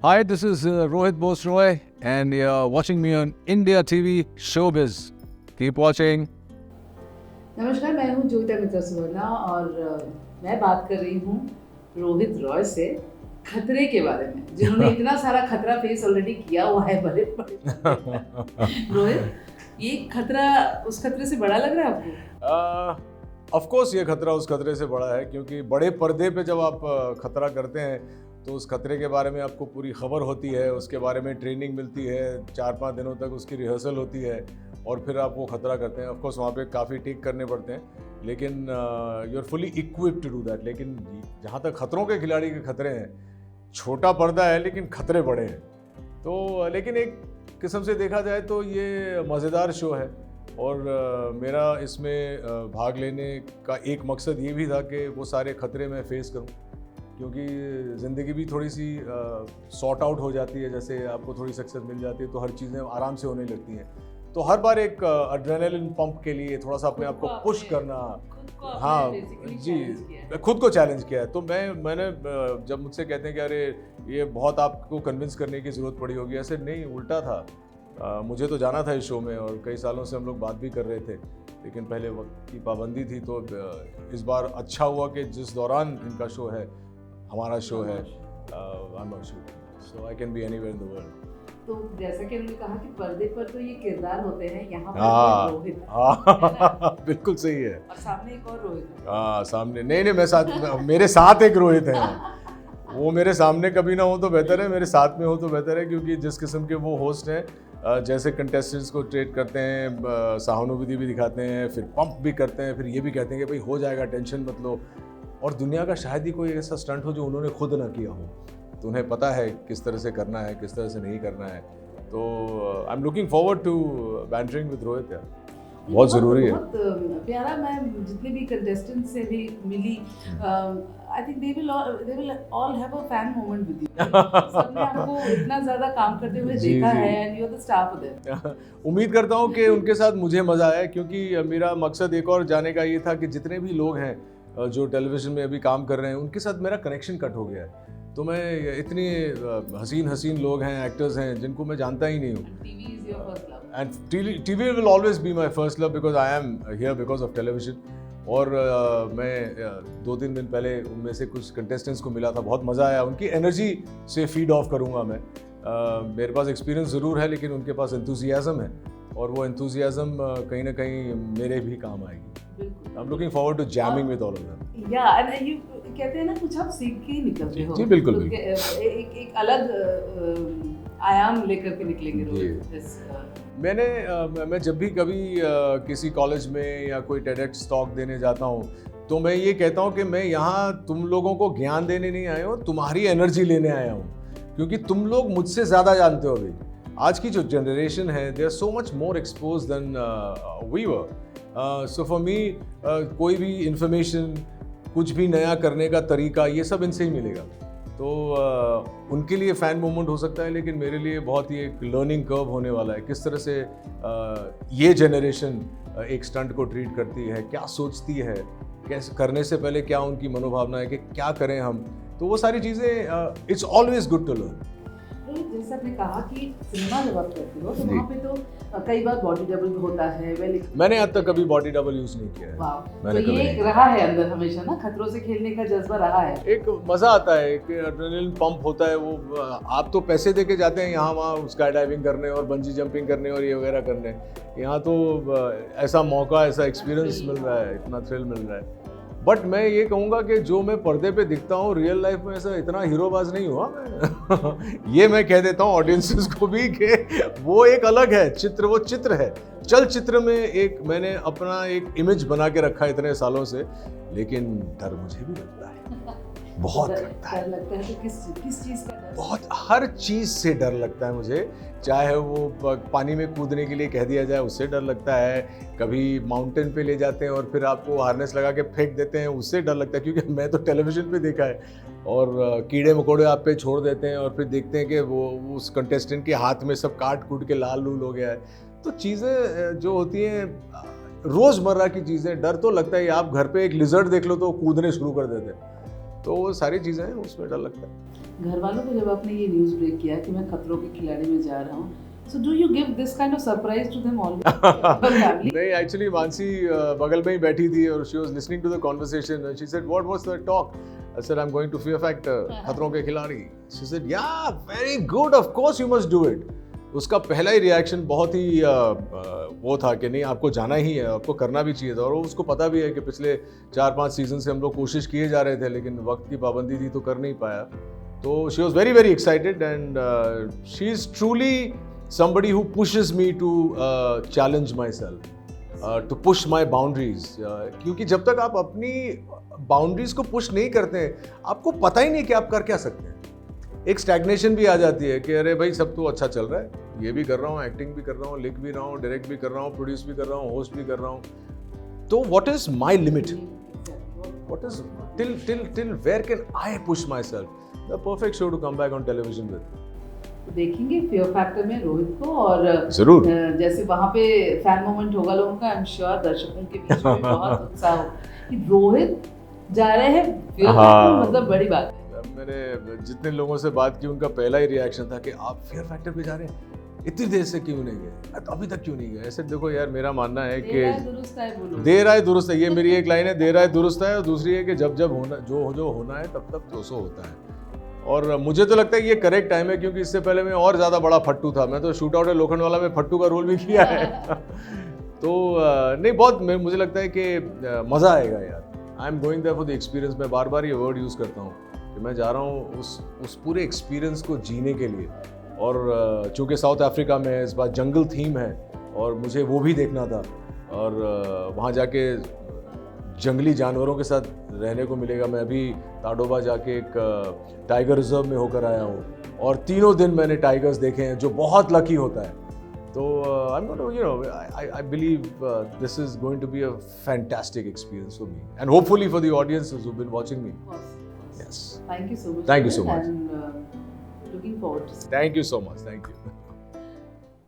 Hi, this is Rohit Bose Roy, and you're watching me on India TV Showbiz. Keep watching. नमस्कार, मैं हूँ जोगिता मित्रा सुवर्णा और मैं बात कर रही हूँ रोहित रॉय से खतरे के बारे में, जिन्होंने इतना सारा खतरा फेस ऑलरेडी किया हुआ है बड़े बड़े रोहित, ये खतरा उस खतरे से बड़ा लग रहा है आपको? ऑफ कोर्स ये खतरा उस खतरे से बड़ा है, क्योंकि बड़े पर्दे पे जब आप खतरा करते हैं तो उस खतरे के बारे में आपको पूरी खबर होती है, उसके बारे में ट्रेनिंग मिलती है, 4-5 दिनों तक उसकी रिहर्सल होती है और फिर आप वो खतरा करते हैं। ऑफ कोर्स वहाँ पे काफ़ी टेक करने पड़ते हैं, लेकिन you are fully equipped to do that. लेकिन जहाँ तक खतरों के खिलाड़ी के खतरे हैं, छोटा पर्दा है लेकिन खतरे बड़े हैं। तो लेकिन एक किस्म से देखा जाए तो ये मज़ेदार शो है और मेरा इसमें भाग लेने का एक मकसद ये भी था कि वो सारे खतरे मैं फेस करूं, क्योंकि ज़िंदगी भी थोड़ी सी सॉर्ट आउट हो जाती है। जैसे आपको थोड़ी सक्सेस मिल जाती है तो हर चीज़ें आराम से होने लगती हैं। तो हर बार एक एड्रेनलिन पंप के लिए थोड़ा सा अपने आप को पुश करना, हाँ जी, खुद को चैलेंज किया है। तो मैंने जब मुझसे कहते हैं कि अरे ये बहुत आपको कन्विंस करने की ज़रूरत पड़ी होगी, ऐसे नहीं, उल्टा था। मुझे तो जाना था इस शो में और कई सालों से हम लोग बात भी कर रहे थे, लेकिन पहले वक्त की पाबंदी थी। तो इस बार अच्छा हुआ कि जिस दौरान इनका शो है, हमारा शो है, I am not shooting, so I can be anywhere in the world. तो जैसा कि उन्होंने कहा कि पर्दे पर तो ये किरदार होते हैं, यहाँ पर रोहित बिल्कुल सही है। और सामने एक और रोहित है। हाँ, सामने नहीं, मैं साथ, मेरे साथ एक रोहित है। वो मेरे सामने कभी ना हो तो बेहतर है, मेरे साथ में हो तो बेहतर है, क्योंकि जिस किस्म के वो होस्ट हैं, जैसे कंटेस्टेंट्स को ट्रीट करते हैं, सहानुभूति भी दिखाते हैं, फिर पंप भी करते हैं, फिर ये भी कहते हैं कि भाई हो जाएगा, टेंशन मत लो। और दुनिया का शायद ही कोई ऐसा स्टंट हो जो उन्होंने खुद ना किया हो, तो उन्हें पता है किस तरह से करना है, किस तरह से नहीं करना है। तो I am looking forward to bantering with Rohit यार, बहुत ज़रूरी है। बहुत प्यारा। मैं जितने भी कंटेस्टेंट से भी मिली, I think they will all have a fan moment with you. सबने आपको इतना ज़्यादा काम करते हुए देखा है and you are the star for them. उम्मीद करता हूँ कि उनके साथ मुझे मज़ा आया, क्योंकि मेरा मकसद एक और जाने का ये था कि जितने भी लोग हैं जो टेलीविज़न में अभी काम कर रहे हैं, उनके साथ मेरा कनेक्शन कट हो गया है। तो मैं इतनी हसीन लोग हैं, एक्टर्स हैं, जिनको मैं जानता ही नहीं हूँ। TV is your first love and TV will always be my first love, because I am here because of television. और मैं 2-3 दिन पहले उनमें से कुछ कंटेस्टेंट्स को मिला था, बहुत मज़ा आया। उनकी एनर्जी से फीड ऑफ करूँगा मैं। मेरे पास एक्सपीरियंस ज़रूर है, लेकिन उनके पास एंथुसियाज़म है, और वो एंथुसियाज़म कहीं ना कहीं मेरे भी काम आएगी। I am looking forward to jamming with all of them. या एंड यू कहते हैं ना, कुछ आप सीख के ही निकलते हो। जी बिल्कुल, तो बिल्कुल। एक अलग आयाम लेकर के निकलेंगे रोहित। मैं जब भी कभी किसी कॉलेज में या कोई टेडेक्स टॉक देने जाता हूँ, तो मैं ये कहता हूँ कि मैं यहाँ तुम लोगों को ज्ञान देने नहीं आया हूँ, तुम्हारी एनर्जी लेने आया हूँ, क्योंकि तुम लोग मुझसे ज़्यादा जानते हो। अभी आज की जो जनरेशन है, they are so much more expose than we were. So for me कोई भी इंफॉर्मेशन, कुछ भी नया करने का तरीका, ये सब इनसे ही मिलेगा। तो उनके लिए फ़ैन मोमेंट हो सकता है, लेकिन मेरे लिए बहुत ही एक लर्निंग कर्व होने वाला है। किस तरह से ये जनरेशन एक स्टंट को ट्रीट करती है, क्या सोचती है, कैसे करने से पहले क्या उनकी मनोभावना है कि क्या करें हम। तो वो सारी चीज़ें it's always good to learn. जैसे आपने कहा कि सिनेमा जब आप करते हो तो वहाँ पे तो कई बार बॉडी डबल होता है। मैंने आज तक कभी बॉडी डबल यूज़ नहीं किया है। तो ये रहा है अंदर हमेशा ना, खतरों से खेलने का जज्बा रहा है। एक मज़ा आता है, एक एड्रेनलिन पंप होता है। वो आप तो पैसे दे के जाते हैं यहाँ वहाँ स्काई डाइविंग करने और बंजी जंपिंग करने और ये वगैरह करने, यहाँ तो ऐसा मौका, ऐसा एक्सपीरियंस मिल रहा है, इतना थ्रिल मिल रहा है। बट मैं ये कहूँगा कि जो मैं पर्दे पे दिखता हूँ, रियल लाइफ में ऐसा इतना हीरोबाज नहीं हुआ मैं। ये मैं कह देता हूँ ऑडियंसेस को भी कि वो एक अलग है चित्र, वो चित्र है। चलचित्र में एक मैंने अपना एक इमेज बना के रखा है इतने सालों से, लेकिन डर मुझे भी लगता है, बहुत लगता है। डर लगता है तो किस चीज़ का डर? बहुत, हर चीज़ से डर लगता है मुझे। चाहे वो पानी में कूदने के लिए कह दिया जाए, उससे डर लगता है। कभी माउंटेन पे ले जाते हैं और फिर आपको हार्नेस लगा के फेंक देते हैं, उससे डर लगता है, क्योंकि मैं तो टेलीविज़न पे देखा है। और कीड़े मकोड़े आप पे छोड़ देते हैं और फिर देखते हैं कि वो उस कंटेस्टेंट के हाथ में सब काट कूट के लाल लूल हो गया है। तो चीज़ें जो होती हैं, रोज़मर्रा की चीज़ें, डर तो लगता है। आप घर पे एक लिजर्ड देख लो तो कूदने शुरू कर देते हैं। तो वो सारी चीज़ें हैं, उसमें डर लगता है। घर वालों को जब आपने ये न्यूज़ ब्रेक किया कि मैं खतरों के खिलाड़ी में जा रहा हूँ, so do you give this kind of surprise to them always? Your family? नहीं, एक्चुअली मानसी बगल में ही बैठी थी और she was listening to the conversation and she said what was the talk. I said I am going to Fear Factor, खतरों के खिलाड़ी। She said yeah very good, of course you must do it. उसका पहला ही reaction बहुत ही वो था कि नहीं, आपको जाना ही है, आपको करना भी चाहिए था। और उसको पता भी है कि पिछले 4-5 सीजन से हम लोग कोशिश किए जा रहे थे, लेकिन वक्त की पाबंदी थी तो कर नहीं पाया। तो she was very very excited and she is truly somebody who pushes me to challenge myself, to push my boundaries, क्योंकि जब तक आप अपनी बाउंड्रीज को पुश नहीं करते हैं, आपको पता ही नहीं कि आप कर क्या सकते हैं। एक स्टैग्नेशन भी आ जाती है कि अरे भाई सब तो अच्छा चल रहा है, ये भी कर रहा हूँ, एक्टिंग भी कर रहा हूँ, लिख भी रहा हूँ, डायरेक्ट भी कर रहा हूँ, प्रोड्यूस भी कर रहा हूँ, होस्ट भी कर रहा हूँ, तो what is my limit, what is till where can I push myself. The perfect show to come back on television with. देखेंगे फियर फैक्टर में रोहित को, और जरूर जैसे वहाँ पे फैन मोमेंट होगा लोगों का, आई एम श्योर दर्शकों के बीच में बहुत उत्साह हो कि रोहित जा रहे हैं फियर फैक्टर, मतलब बड़ी बात है। मैंने जितने लोगों से बात की उनका पहला ही रिएक्शन था कि आप फियर फैक्टर पे जा रहे हैं, इतनी देर से क्यों नहीं गए, अभी तक क्यों नहीं गए। ऐसे देखो यार, मेरा मानना है कि देर आए दुरुस्त है, ये मेरी एक लाइन है, देर आए दुरुस्त है, और दूसरी है कि जब जब होना जो होना है तब तक जो होता है। और मुझे तो लगता है कि ये करेक्ट टाइम है, क्योंकि इससे पहले मैं और ज़्यादा बड़ा फट्टू था। मैं तो शूट आउट है लोखंडवाला में फट्टू का रोल भी किया है। तो नहीं, बहुत मुझे लगता है कि मज़ा आएगा यार। I am going there for the experience. मैं बार बार ये वर्ड यूज़ करता हूँ कि मैं जा रहा हूँ उस पूरे एक्सपीरियंस को जीने के लिए। और चूँकि साउथ अफ्रीका में इस बार जंगल थीम है और मुझे वो भी देखना था, और वहाँ जाके जंगली जानवरों के साथ रहने को मिलेगा। मैं अभी ताडोबा जाके एक टाइगर रिजर्व में होकर आया हूँ, और 3 दिन मैंने टाइगर्स देखे हैं, जो बहुत लकी होता है। तो I am going to, you know, I believe this is going to be a fantastic experience for me and hopefully for the audiences who have been watching me. Thank you so much. Thank you so much. And looking forward to seeing. Thank you so much. Thank you.